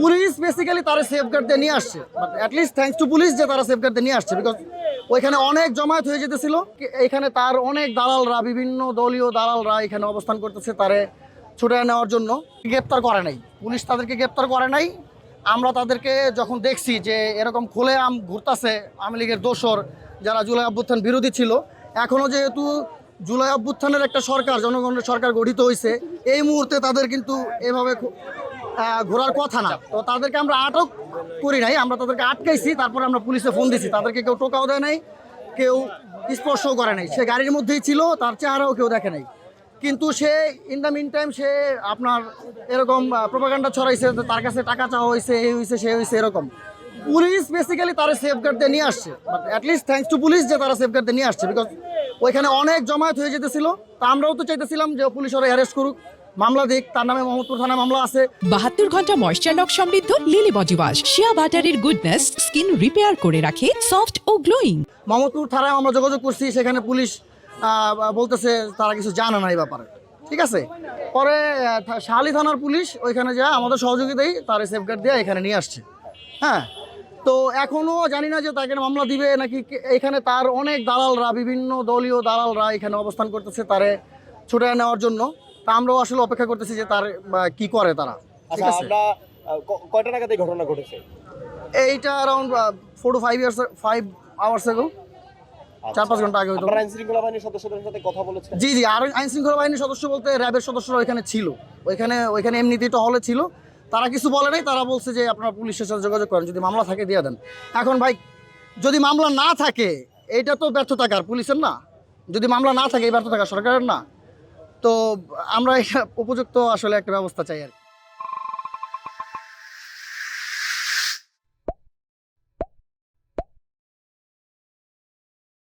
Police basically তারা safeguard দিয়ে নিয়ে আসছে, but at least thanks to police যে তারা সেফগার্ড দিয়ে নিয়ে আসছে, বিকজ ওইখানে অনেক জমায়েত হয়ে যেতেছিল। এখানে তার অনেক দালালরা, বিভিন্ন দলীয় দালালরা এখানে অবস্থান করতেছে তারে ছুটে নেওয়ার জন্য। গ্রেপ্তার করে নাই পুলিশ, তাদেরকে গ্রেপ্তার করে নাই। আমরা তাদেরকে যখন দেখছি যে এরকম খুলেআম ঘুরতাছে আওয়ামী লীগের দোসর যারা জুলাই অভ্যুত্থান বিরোধী ছিল, এখনও যেহেতু জুলাই অভ্যুত্থানের একটা সরকার, জনগণের সরকার গঠিত হয়েছে, এই মুহূর্তে তাদের কিন্তু এভাবে ঘোরার কথা না। তো তাদেরকে আমরা আটক করি নাই, আমরা তাদেরকে আটকাইছি, তারপরে আমরা পুলিশে ফোন দিছি। তাদেরকে কেউ টোকাও দেয় নাই, কেউ স্পর্শও করে নাই। সে গাড়ির মধ্যেই ছিল, তার চেহারাও কেউ দেখে নাই। কিন্তু সে ইন দ্য মিন টাইম সে আপনার এরকম প্রোপাগান্ডা ছড়াইছে, তার কাছে টাকা চাওয়া হয়েছে, এই হয়েছে সে হয়েছে এরকম। পুলিশ বেসিক্যালি তারা সেফগার্ড দিয়ে নিয়ে আসছে, but at least thanks to police যে তারা সেফগার্ড দিয়ে নিয়ে আসছে, বিকজ ওইখানে অনেক জমায়েত হয়ে যেতেছিল। তা আমরাও তো চাইতেছিলাম যে পুলিশ ওরা অ্যারেস্ট করুক, মামলা দিক। তার নামে মোহাম্মদপুর থানায় মামলা আছে। 72 ঘন্টা ময়েশ্চার লক সমৃদ্ধ লিলি বডি ওয়াশ, শিয়া বাটারের গুডনেস স্কিন রিপেয়ার করে রাখে সফট ও গ্লোয়িং। মোহাম্মদপুর থানায় আমরা যোগাযোগ করছি, সেখানে পুলিশ বলতেছে তারা কিছু জানে না এই ব্যাপারে। ঠিক আছে, পরে শাহালি থানার পুলিশ ওইখানে যা আমাদের সহযোগিতাই তার সেফগার্ড দিয়ে এখানে নিয়ে আসছে। হ্যাঁ, তো এখনও জানি না যে তাকে মামলা দিবে নাকি। এখানে তার অনেক দালালরা, বিভিন্ন দলীয় দালালরা এখানে অবস্থান করতেছে তারে ছুটে নেওয়ার জন্য। তা আমরাও আসলে অপেক্ষা করতেছি যে তার কি করে তারা। ঠিক আছে, কয়টা নাগাদ এই ঘটনা ঘটেছে? এইটা অ্যারাউন্ড 4 to 5 hours ago, 4-5 ঘন্টা আগে হয়তো। আইন শৃঙ্খলা বাহিনীর সদস্যদের সাথে কথা বলেছেন? জি, আর আইন শৃঙ্খলা বাহিনীর সদস্য বলতে র্যাবের সদস্যরা ওইখানে ছিল। ওইখানে এমনিতেই টহলে ছিল। তারা কিছু বলে নাই, তারা বলছে যে আপনারা পুলিশের সাথে যোগাযোগ করেন, যদি মামলা থাকে দিয়ে দেন। এখন ভাই, যদি মামলা না থাকে এইটা তো ব্যর্থতা কার? পুলিশের না? যদি মামলা না থাকে এই ব্যর্থতা কার? সরকারের না? তো আমরা উপযুক্ত আসলে একটা ব্যবস্থা চাই আর কি।